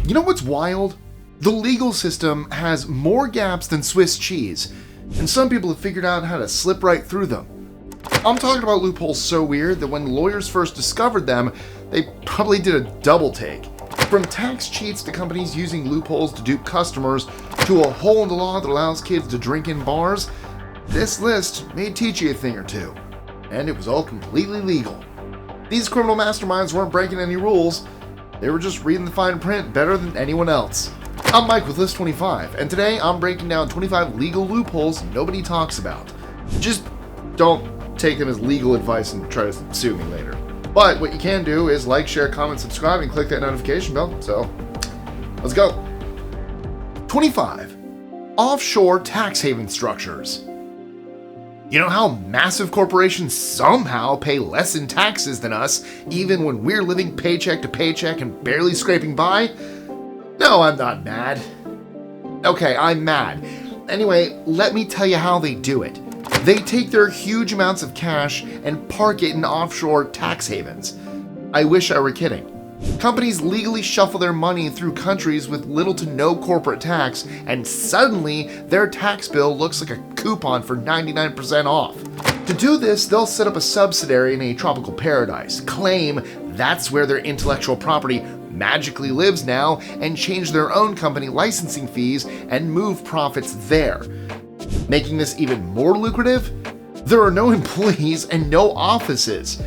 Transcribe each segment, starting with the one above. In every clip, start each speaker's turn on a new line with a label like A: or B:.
A: You know what's wild? The legal system has more gaps than Swiss cheese, and some people have figured out how to slip right through them. I'm talking about loopholes so weird that when lawyers first discovered them, they probably did a double take. From tax cheats to companies using loopholes to dupe customers, to a hole in the law that allows kids to drink in bars, this list may teach you a thing or two. And it was all completely legal. These criminal masterminds weren't breaking any rules, they were just reading the fine print better than anyone else. I'm Mike with List 25, and today I'm breaking down 25 legal loopholes nobody talks about. Just don't take them as legal advice and try to sue me later. But what you can do is like, share, comment, subscribe, and click that notification bell. So, let's go. 25. Offshore tax haven structures. You know how massive corporations somehow pay less in taxes than us, even when we're living paycheck to paycheck and barely scraping by? No, I'm not mad. Okay, I'm mad. Anyway, let me tell you how they do it. They take their huge amounts of cash and park it in offshore tax havens. I wish I were kidding. Companies legally shuffle their money through countries with little to no corporate tax, and suddenly their tax bill looks like a coupon for 99% off. To do this, they'll set up a subsidiary in a tropical paradise, claim that's where their intellectual property magically lives now, and change their own company licensing fees and move profits there. Making this even more lucrative, there are no employees and no offices.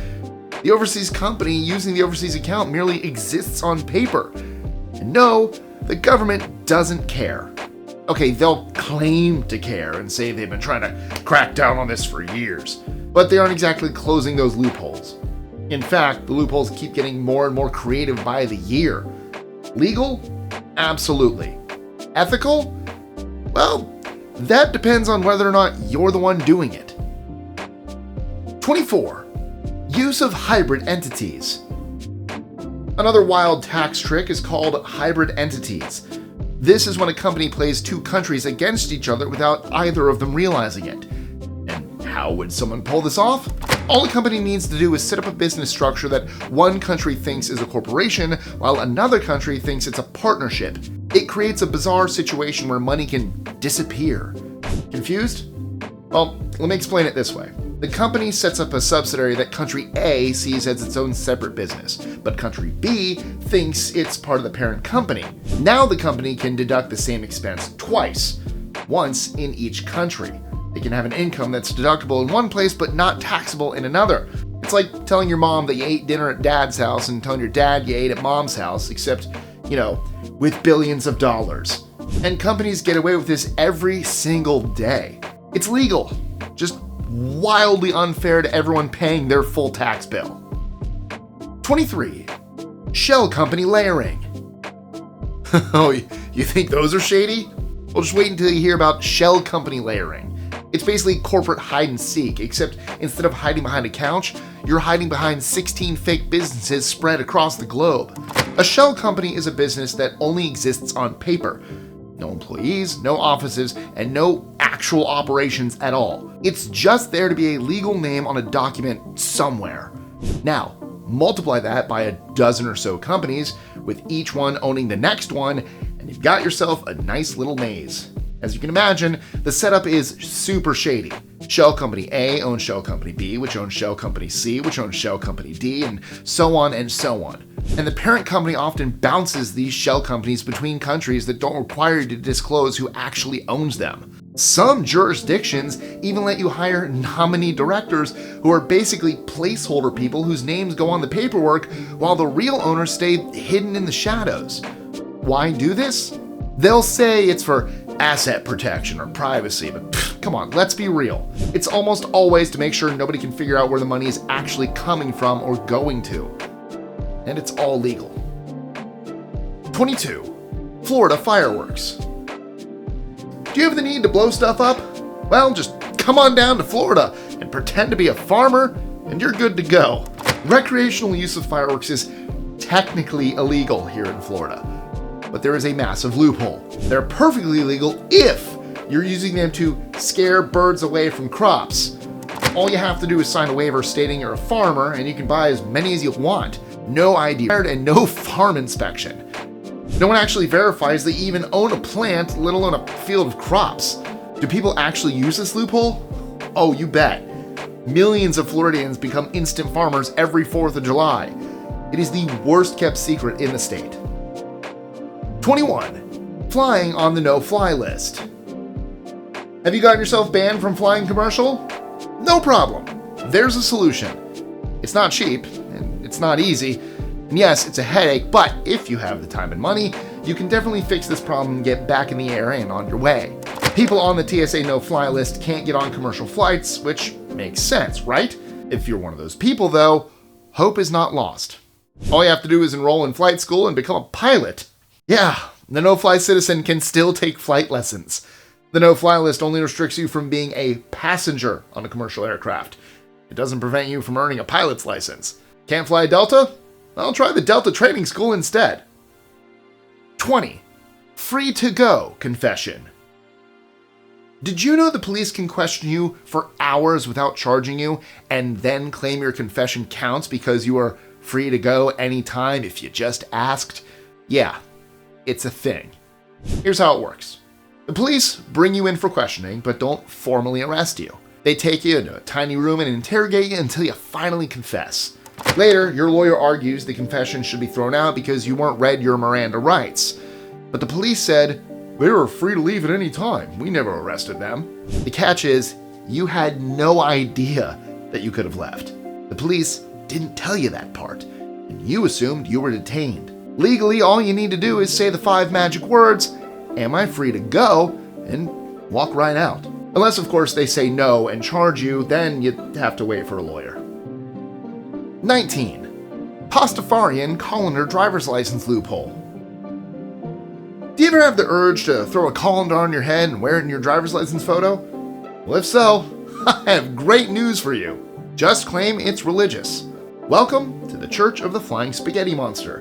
A: The overseas company using the overseas account merely exists on paper. And no, the government doesn't care. Okay, they'll claim to care and say they've been trying to crack down on this for years, but they aren't exactly closing those loopholes. In fact, the loopholes keep getting more and more creative by the year. Legal? Absolutely. Ethical? Well, that depends on whether or not you're the one doing it. 24. Use of hybrid entities. Another wild tax trick is called hybrid entities. This is when a company plays two countries against each other without either of them realizing it. And how would someone pull this off? All a company needs to do is set up a business structure that one country thinks is a corporation, while another country thinks it's a partnership. It creates a bizarre situation where money can disappear. Confused? Well, let me explain it this way. The company sets up a subsidiary that country A sees as its own separate business, but country B thinks it's part of the parent company. Now the company can deduct the same expense twice, once in each country. They can have an income that's deductible in one place but not taxable in another. It's like telling your mom that you ate dinner at dad's house and telling your dad you ate at mom's house, except, with billions of dollars. And companies get away with this every single day. It's legal, just wildly unfair to everyone paying their full tax bill. 23. Shell company layering. Oh, you think those are shady? Well, just wait until you hear about shell company layering. It's basically corporate hide and seek, except instead of hiding behind a couch, you're hiding behind 16 fake businesses spread across the globe. A shell company is a business that only exists on paper. No employees, no offices, and no actual operations at all. It's just there to be a legal name on a document somewhere. Now, multiply that by a dozen or so companies, with each one owning the next one, and you've got yourself a nice little maze. As you can imagine, the setup is super shady. Shell Company A owns Shell Company B, which owns Shell Company C, which owns Shell Company D, and so on and so on. And the parent company often bounces these shell companies between countries that don't require you to disclose who actually owns them. Some jurisdictions even let you hire nominee directors who are basically placeholder people whose names go on the paperwork while the real owners stay hidden in the shadows. Why do this? They'll say it's for asset protection or privacy, but come on, let's be real. It's almost always to make sure nobody can figure out where the money is actually coming from or going to. And it's all legal. 22. Florida fireworks. Do you have the need to blow stuff up? Well, just come on down to Florida and pretend to be a farmer and you're good to go. Recreational use of fireworks is technically illegal here in Florida, but there is a massive loophole. They're perfectly legal if you're using them to scare birds away from crops. All you have to do is sign a waiver stating you're a farmer and you can buy as many as you want. No ID and no farm inspection. No one actually verifies they even own a plant, let alone a field of crops. Do people actually use this loophole? Oh, you bet. Millions of Floridians become instant farmers every 4th of July. It is the worst kept secret in the state. 21. Flying on the no-fly list. Have you gotten yourself banned from flying commercial? No problem. There's a solution. It's not cheap, and it's not easy, and yes, it's a headache, but if you have the time and money, you can definitely fix this problem and get back in the air and on your way. People on the TSA no-fly list can't get on commercial flights, which makes sense, right? If you're one of those people, though, hope is not lost. All you have to do is enroll in flight school and become a pilot. Yeah, the no-fly citizen can still take flight lessons. The no-fly list only restricts you from being a passenger on a commercial aircraft. It doesn't prevent you from earning a pilot's license. Can't fly a Delta? I'll try the Delta training school instead. 20. Free to go confession. Did you know the police can question you for hours without charging you and then claim your confession counts because you are free to go anytime if you just asked? Yeah, it's a thing. Here's how it works. The police bring you in for questioning, but don't formally arrest you. They take you into a tiny room and interrogate you until you finally confess. Later, your lawyer argues the confession should be thrown out because you weren't read your Miranda rights. But the police said, they were free to leave at any time. We never arrested them. The catch is, you had no idea that you could have left. The police didn't tell you that part, and you assumed you were detained. Legally, all you need to do is say the 5 magic words, am I free to go, and walk right out. Unless, of course, they say no and charge you, then you have to wait for a lawyer. 19. Pastafarian Colander driver's license loophole. Do you ever have the urge to throw a colander on your head and wear it in your driver's license photo? Well, if so, I have great news for you. Just claim it's religious. Welcome to the Church of the Flying Spaghetti Monster,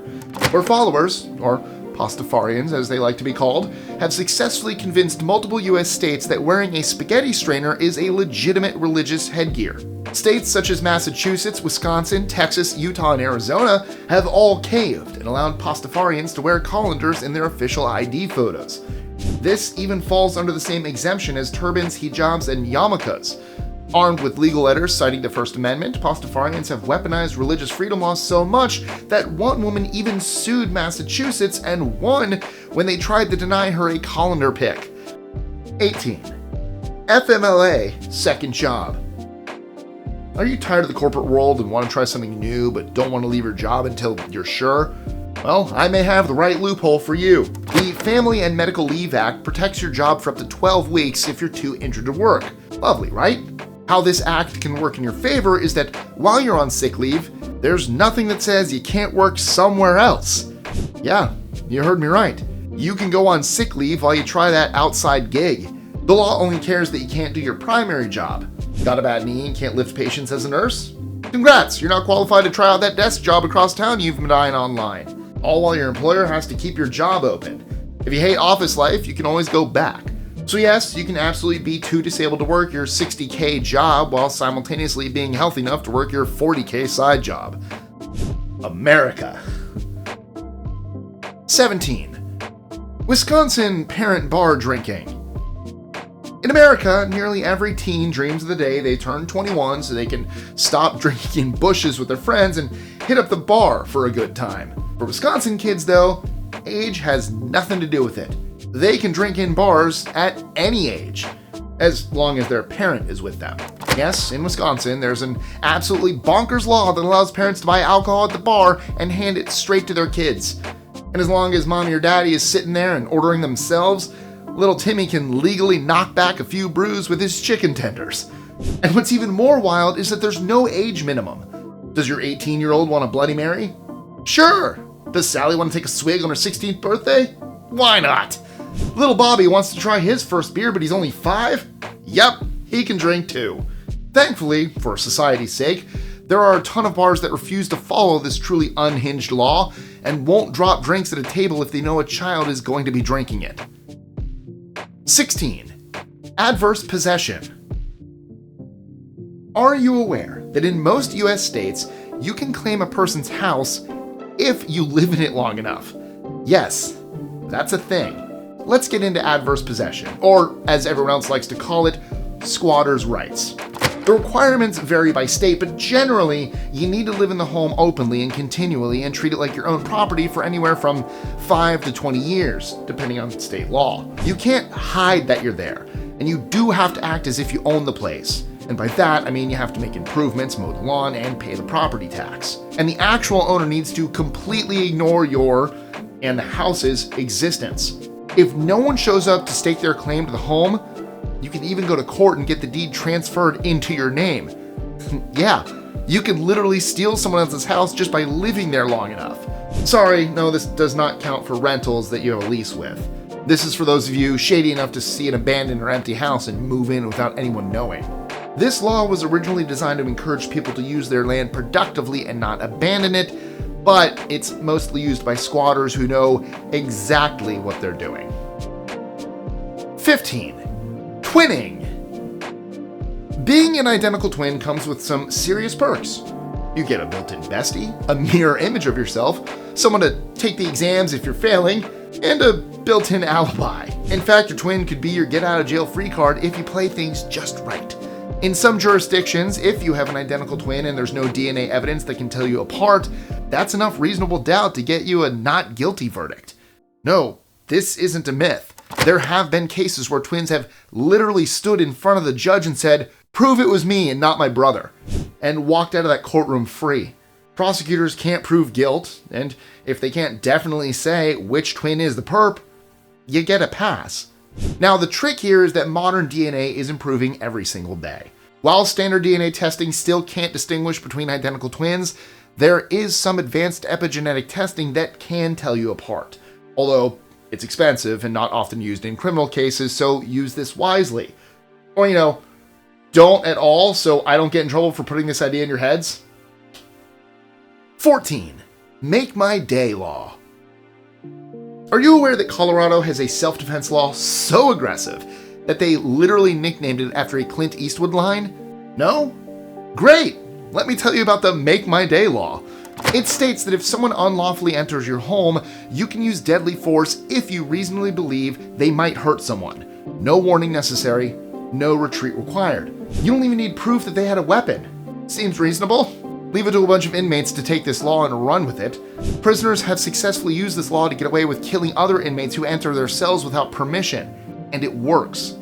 A: where followers, or Pastafarians as they like to be called, have successfully convinced multiple US states that wearing a spaghetti strainer is a legitimate religious headgear. States such as Massachusetts, Wisconsin, Texas, Utah, and Arizona have all caved and allowed Pastafarians to wear colanders in their official ID photos. This even falls under the same exemption as turbans, hijabs, and yarmulkes. Armed with legal letters citing the First Amendment, Pastafarians have weaponized religious freedom laws so much that one woman even sued Massachusetts and won when they tried to deny her a colander pick. 18. FMLA Second Job. Are you tired of the corporate world and want to try something new but don't want to leave your job until you're sure? Well, I may have the right loophole for you. The Family and Medical Leave Act protects your job for up to 12 weeks if you're too injured to work. Lovely, right? How this act can work in your favor is that while you're on sick leave, there's nothing that says you can't work somewhere else. Yeah, you heard me right. You can go on sick leave while you try that outside gig. The law only cares that you can't do your primary job. Got a bad knee and can't lift patients as a nurse? Congrats, you're not qualified to try out that desk job across town you've been eyeing online. All while your employer has to keep your job open. If you hate office life, you can always go back. So yes, you can absolutely be too disabled to work your $60K job while simultaneously being healthy enough to work your $40K side job. America. 17. Wisconsin parent bar drinking. In America, nearly every teen dreams of the day they turn 21 so they can stop drinking in bushes with their friends and hit up the bar for a good time. For Wisconsin kids, though, age has nothing to do with it. They can drink in bars at any age, as long as their parent is with them. Yes, in Wisconsin, there's an absolutely bonkers law that allows parents to buy alcohol at the bar and hand it straight to their kids. And as long as mommy or daddy is sitting there and ordering themselves, little Timmy can legally knock back a few brews with his chicken tenders. And what's even more wild is that there's no age minimum. Does your 18-year-old want a Bloody Mary? Sure. Does Sally want to take a swig on her 16th birthday? Why not? Little Bobby wants to try his first beer, but he's only 5? Yep, he can drink too. Thankfully, for society's sake, there are a ton of bars that refuse to follow this truly unhinged law and won't drop drinks at a table if they know a child is going to be drinking it. 16. Adverse possession. Are you aware that in most US states, you can claim a person's house if you live in it long enough? Yes, That's a thing. Let's get into adverse possession, or as everyone else likes to call it, squatters' rights. The requirements vary by state, but generally, you need to live in the home openly and continually and treat it like your own property for anywhere from 5 to 20 years, depending on state law. You can't hide that you're there, and you do have to act as if you own the place. And by that, I mean you have to make improvements, mow the lawn, and pay the property tax. And the actual owner needs to completely ignore your and the house's existence. If no one shows up to stake their claim to the home, you can even go to court and get the deed transferred into your name. Yeah, you can literally steal someone else's house just by living there long enough. Sorry, no, this does not count for rentals that you have a lease with. This is for those of you shady enough to see an abandoned or empty house and move in without anyone knowing. This law was originally designed to encourage people to use their land productively and not abandon it, but it's mostly used by squatters who know exactly what they're doing. 15. Twinning. Being an identical twin comes with some serious perks. You get a built-in bestie, a mirror image of yourself, someone to take the exams if you're failing, and a built-in alibi. In fact, your twin could be your get-out-of-jail-free card if you play things just right. In some jurisdictions, if you have an identical twin and there's no DNA evidence that can tell you apart, that's enough reasonable doubt to get you a not guilty verdict. No, this isn't a myth. There have been cases where twins have literally stood in front of the judge and said, "Prove it was me and not my brother," and walked out of that courtroom free. Prosecutors can't prove guilt, and if they can't definitely say which twin is the perp, you get a pass. Now, the trick here is that modern DNA is improving every single day. While standard DNA testing still can't distinguish between identical twins, there is some advanced epigenetic testing that can tell you apart. Although, it's expensive and not often used in criminal cases, so use this wisely. Or, don't at all, so I don't get in trouble for putting this idea in your heads. 14. Make my day law. Are you aware that Colorado has a self-defense law so aggressive that they literally nicknamed it after a Clint Eastwood line? No? Great! Let me tell you about the Make My Day law. It states that if someone unlawfully enters your home, you can use deadly force if you reasonably believe they might hurt someone. No warning necessary, no retreat required. You don't even need proof that they had a weapon. Seems reasonable? Leave it to a bunch of inmates to take this law and run with it. Prisoners have successfully used this law to get away with killing other inmates who enter their cells without permission, and it works.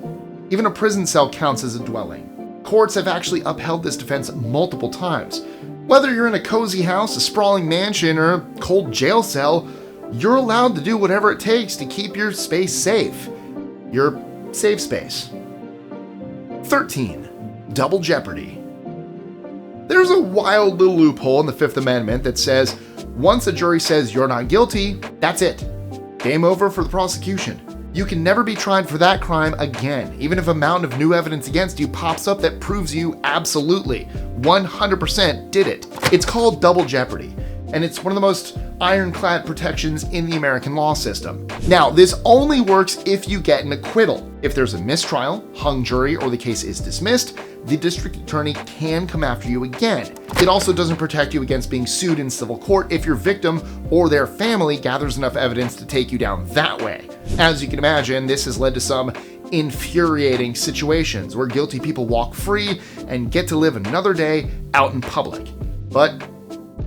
A: Even a prison cell counts as a dwelling. Courts have actually upheld this defense multiple times. Whether you're in a cozy house, a sprawling mansion, or a cold jail cell, you're allowed to do whatever it takes to keep your space safe. Your safe space. 13. Double jeopardy. There's a wild little loophole in the Fifth Amendment that says once a jury says you're not guilty, that's it. Game over for the prosecution. You can never be tried for that crime again, even if a mountain of new evidence against you pops up that proves you absolutely, 100% did it. It's called double jeopardy, and it's one of the most ironclad protections in the American law system. Now, this only works if you get an acquittal. If there's a mistrial, hung jury, or the case is dismissed, the district attorney can come after you again. It also doesn't protect you against being sued in civil court if your victim or their family gathers enough evidence to take you down that way. As you can imagine, this has led to some infuriating situations where guilty people walk free and get to live another day out in public. But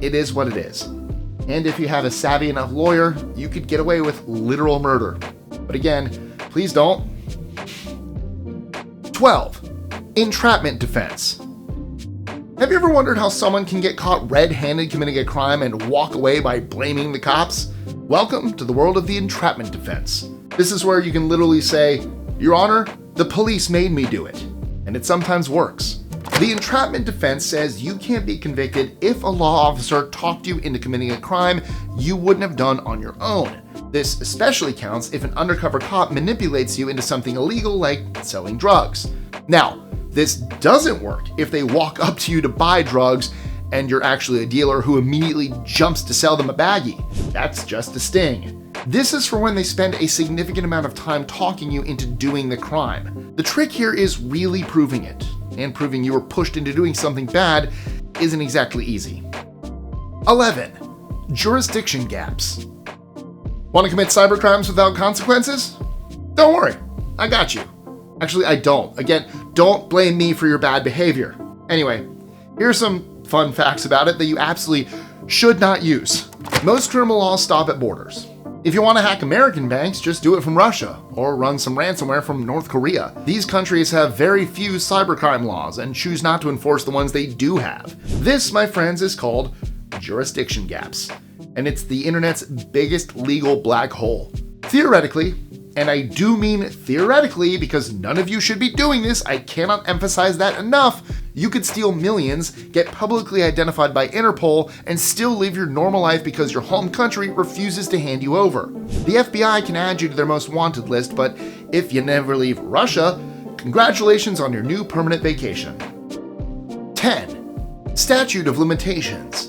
A: it is what it is. And if you have a savvy enough lawyer, you could get away with literal murder. But again, please don't. 12. Entrapment Defense. Have you ever wondered how someone can get caught red-handed committing a crime and walk away by blaming the cops? Welcome to the world of the Entrapment Defense. This is where you can literally say, "Your Honor, the police made me do it." And it sometimes works. The Entrapment Defense says you can't be convicted if a law officer talked you into committing a crime you wouldn't have done on your own. This especially counts if an undercover cop manipulates you into something illegal like selling drugs. Now, this doesn't work if they walk up to you to buy drugs and you're actually a dealer who immediately jumps to sell them a baggie. That's just a sting. This is for when they spend a significant amount of time talking you into doing the crime. The trick here is really proving it, and proving you were pushed into doing something bad isn't exactly easy. 11. Jurisdiction gaps. Want to commit cybercrimes without consequences? Don't worry, I got you. Actually, I don't. Again, don't blame me for your bad behavior. Anyway, here's some fun facts about it that you absolutely should not use. Most criminal laws stop at borders. If you want to hack American banks, just do it from Russia, or run some ransomware from North Korea. These countries have very few cybercrime laws and choose not to enforce the ones they do have. This, my friends, is called jurisdiction gaps, and it's the internet's biggest legal black hole. Theoretically, and I do mean theoretically because none of you should be doing this, I cannot emphasize that enough, you could steal millions, get publicly identified by Interpol, and still live your normal life because your home country refuses to hand you over. The FBI can add you to their most wanted list, but if you never leave Russia, congratulations on your new permanent vacation. 10. Statute of Limitations.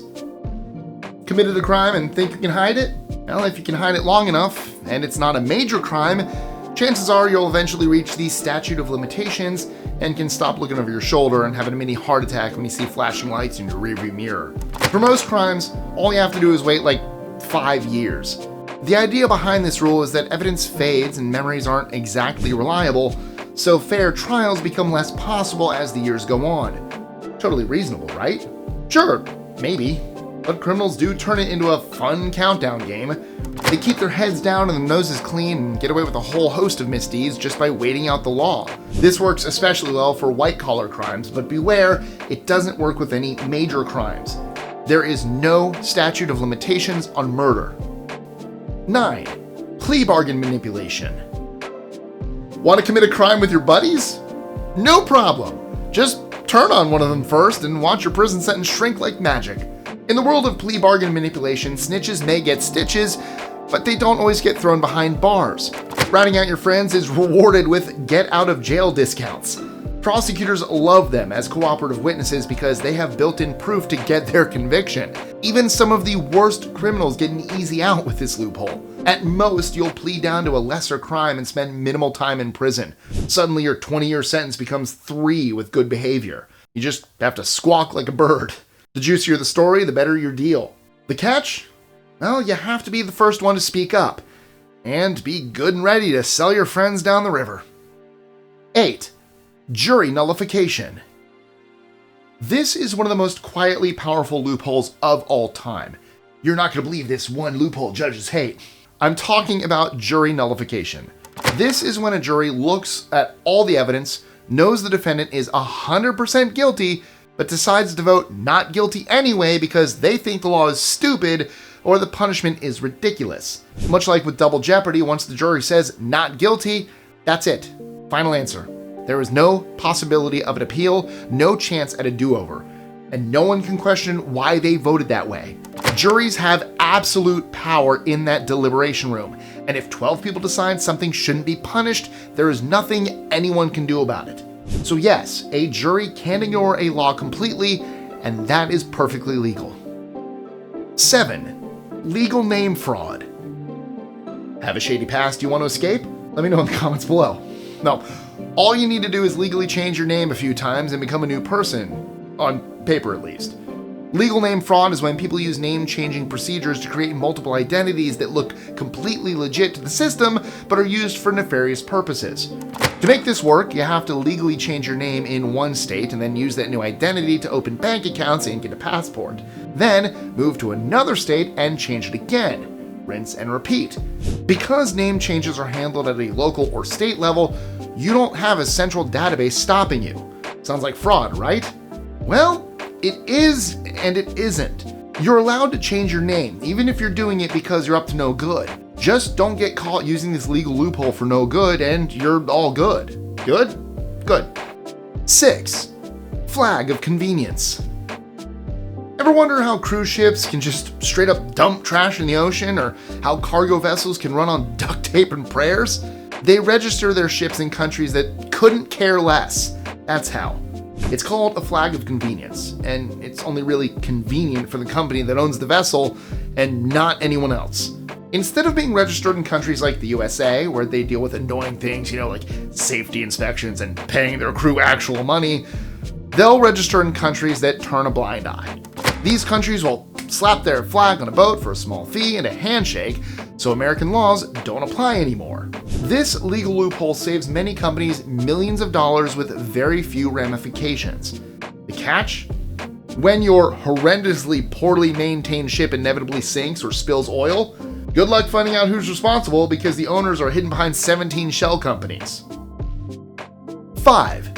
A: Committed a crime and think you can hide it? Well, if you can hide it long enough, and it's not a major crime, chances are you'll eventually reach the statute of limitations and can stop looking over your shoulder and having a mini heart attack when you see flashing lights in your rearview mirror. For most crimes, all you have to do is wait like 5 years. The idea behind this rule is that evidence fades and memories aren't exactly reliable, so fair trials become less possible as the years go on. Totally reasonable, right? Sure, maybe. But criminals do turn it into a fun countdown game. They keep their heads down and their noses clean and get away with a whole host of misdeeds just by waiting out the law. This works especially well for white-collar crimes, but beware, it doesn't work with any major crimes. There is no statute of limitations on murder. 9. Plea bargain manipulation. Want to commit a crime with your buddies? No problem. Just turn on one of them first and watch your prison sentence shrink like magic. In the world of plea bargain manipulation, snitches may get stitches, but they don't always get thrown behind bars. Ratting out your friends is rewarded with get-out-of-jail discounts. Prosecutors love them as cooperative witnesses because they have built-in proof to get their conviction. Even some of the worst criminals get an easy out with this loophole. At most, you'll plead down to a lesser crime and spend minimal time in prison. Suddenly, your 20-year sentence becomes 3 with good behavior. You just have to squawk like a bird. The juicier the story, the better your deal. The catch? Well, you have to be the first one to speak up, and be good and ready to sell your friends down the river. 8. Jury nullification. This is one of the most quietly powerful loopholes of all time. You're not going to believe this one loophole judges hate. I'm talking about jury nullification. This is when a jury looks at all the evidence, knows the defendant is 100% guilty, but decides to vote not guilty anyway because they think the law is stupid or the punishment is ridiculous. Much like with double jeopardy, once the jury says not guilty, that's it. Final answer. There is no possibility of an appeal, no chance at a do-over, and no one can question why they voted that way. Juries have absolute power in that deliberation room, and if 12 people decide something shouldn't be punished, there is nothing anyone can do about it. So yes, a jury can ignore a law completely, and that is perfectly legal. 7. Legal name fraud. Have a shady past you want to escape? Let me know in the comments below. No, all you need to do is legally change your name a few times and become a new person, on paper at least. Legal name fraud is when people use name-changing procedures to create multiple identities that look completely legit to the system, but are used for nefarious purposes. To make this work, you have to legally change your name in one state and then use that new identity to open bank accounts and get a passport. Then, move to another state and change it again. Rinse and repeat. Because name changes are handled at a local or state level, you don't have a central database stopping you. Sounds like fraud, right? Well, it is and it isn't. You're allowed to change your name, even if you're doing it because you're up to no good. Just don't get caught using this legal loophole for no good and you're all good. Good? Good. 6. Flag of convenience. Ever wonder how cruise ships can just straight up dump trash in the ocean, or how cargo vessels can run on duct tape and prayers? They register their ships in countries that couldn't care less. That's how. It's called a flag of convenience, and it's only really convenient for the company that owns the vessel and not anyone else. Instead of being registered in countries like the USA, where they deal with annoying things, like safety inspections and paying their crew actual money, they'll register in countries that turn a blind eye. These countries will slap their flag on a boat for a small fee and a handshake, so American laws don't apply anymore. This legal loophole saves many companies millions of dollars with very few ramifications. The catch? When your horrendously poorly maintained ship inevitably sinks or spills oil, good luck finding out who's responsible because the owners are hidden behind 17 shell companies. 5.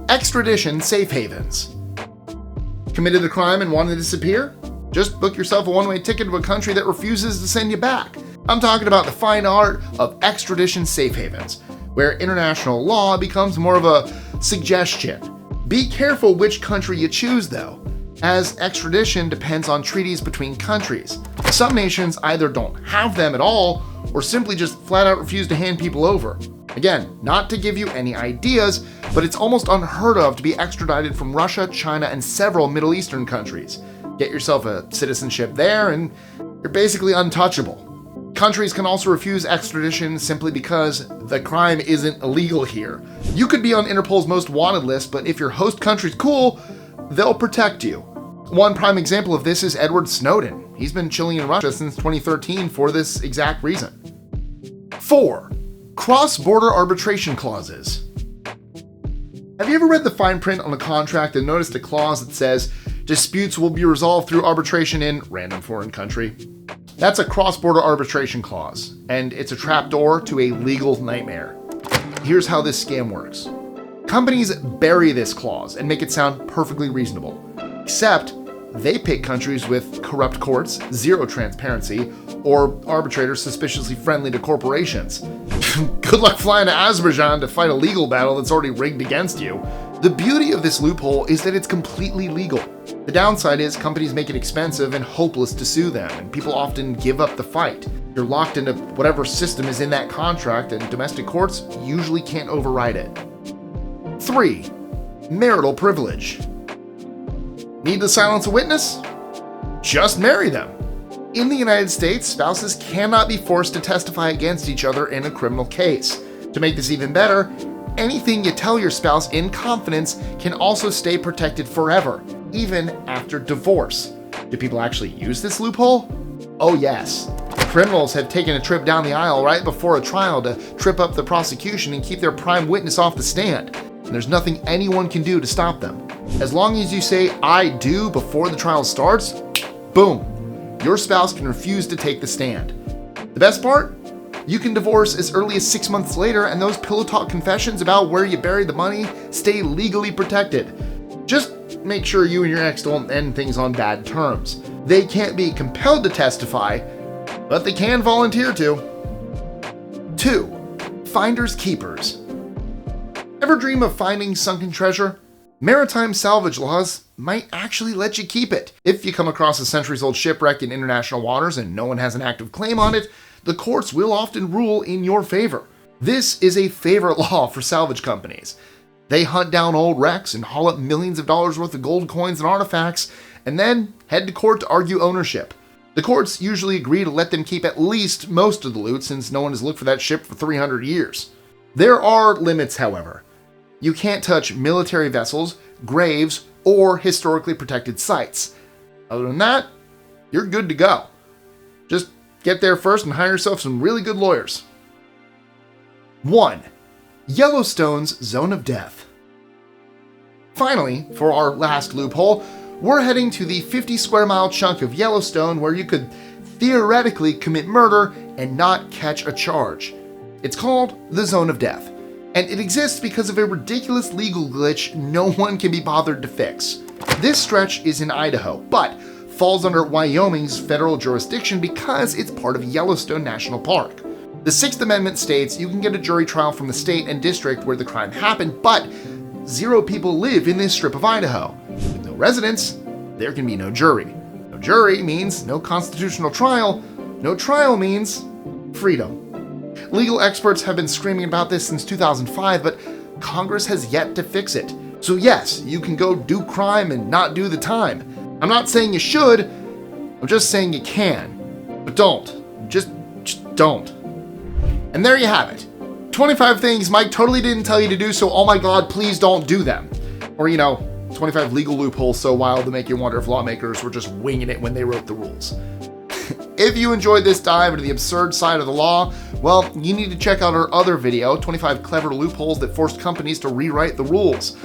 A: Extradition-Safe Havens. Committed a crime and want to disappear? Just book yourself a one-way ticket to a country that refuses to send you back. I'm talking about the fine art of extradition-safe havens, where international law becomes more of a suggestion. Be careful which country you choose, though, as extradition depends on treaties between countries. Some nations either don't have them at all, or simply just flat out refuse to hand people over. Again, not to give you any ideas, but it's almost unheard of to be extradited from Russia, China, and several Middle Eastern countries. Get yourself a citizenship there, and you're basically untouchable. Countries can also refuse extradition simply because the crime isn't illegal here. You could be on Interpol's most wanted list, but if your host country's cool, they'll protect you. One prime example of this is Edward Snowden. He's been chilling in Russia since 2013 for this exact reason. 4. Cross-border arbitration clauses. Have you ever read the fine print on a contract and noticed a clause that says disputes will be resolved through arbitration in random foreign country? That's a cross-border arbitration clause, and it's a trapdoor to a legal nightmare. Here's how this scam works. Companies bury this clause and make it sound perfectly reasonable, except they pick countries with corrupt courts, zero transparency, or arbitrators suspiciously friendly to corporations. Good luck flying to Azerbaijan to fight a legal battle that's already rigged against you. The beauty of this loophole is that it's completely legal. The downside is companies make it expensive and hopeless to sue them, and people often give up the fight. You're locked into whatever system is in that contract, and domestic courts usually can't override it. 3. Marital Privilege. Need to silence a witness? Just marry them. In the United States, spouses cannot be forced to testify against each other in a criminal case. To make this even better, anything you tell your spouse in confidence can also stay protected forever, even after divorce. Do people actually use this loophole? Oh yes. Criminals have taken a trip down the aisle right before a trial to trip up the prosecution and keep their prime witness off the stand. And there's nothing anyone can do to stop them. As long as you say "I do" before the trial starts, boom, your spouse can refuse to take the stand. The best part? You can divorce as early as 6 months later, and those pillow talk confessions about where you buried the money stay legally protected. Just make sure you and your ex don't end things on bad terms. They can't be compelled to testify, but they can volunteer to. 2. Finders keepers. Ever dream of finding sunken treasure? Maritime salvage laws might actually let you keep it. If you come across a centuries-old shipwreck in international waters and no one has an active claim on it, the courts will often rule in your favor. This is a favorite law for salvage companies. They hunt down old wrecks and haul up millions of dollars worth of gold coins and artifacts, and then head to court to argue ownership. The courts usually agree to let them keep at least most of the loot since no one has looked for that ship for 300 years. There are limits, however. You can't touch military vessels, graves, or historically protected sites. Other than that, you're good to go. Just get there first and hire yourself some really good lawyers. 1. Yellowstone's Zone of Death. Finally, for our last loophole, we're heading to the 50 square mile chunk of Yellowstone where you could theoretically commit murder and not catch a charge. It's called the Zone of Death, and it exists because of a ridiculous legal glitch no one can be bothered to fix. This stretch is in Idaho, but falls under Wyoming's federal jurisdiction because it's part of Yellowstone National Park. The Sixth Amendment states you can get a jury trial from the state and district where the crime happened, but 0 people live in this strip of Idaho. With no residents, there can be no jury. No jury means no constitutional trial. No trial means freedom. Legal experts have been screaming about this since 2005, but Congress has yet to fix it. So yes, you can go do crime and not do the time. I'm not saying you should, I'm just saying you can. But don't. Just don't. And there you have it. 25 things Mike totally didn't tell you to do, so oh my god, please don't do them. Or, 25 legal loopholes so wild to make you wonder if lawmakers were just winging it when they wrote the rules. If you enjoyed this dive into the absurd side of the law, well, you need to check out our other video, 25 clever loopholes that forced companies to rewrite the rules.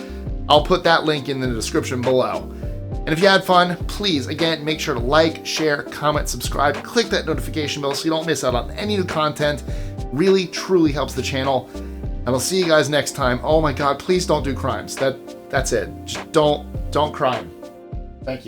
A: I'll put that link in the description below. And if you had fun, please, again, make sure to like, share, comment, subscribe, click that notification bell so you don't miss out on any new content. Really, truly helps the channel. And I'll see you guys next time. Oh my God, please don't do crimes. That's it. Just don't crime.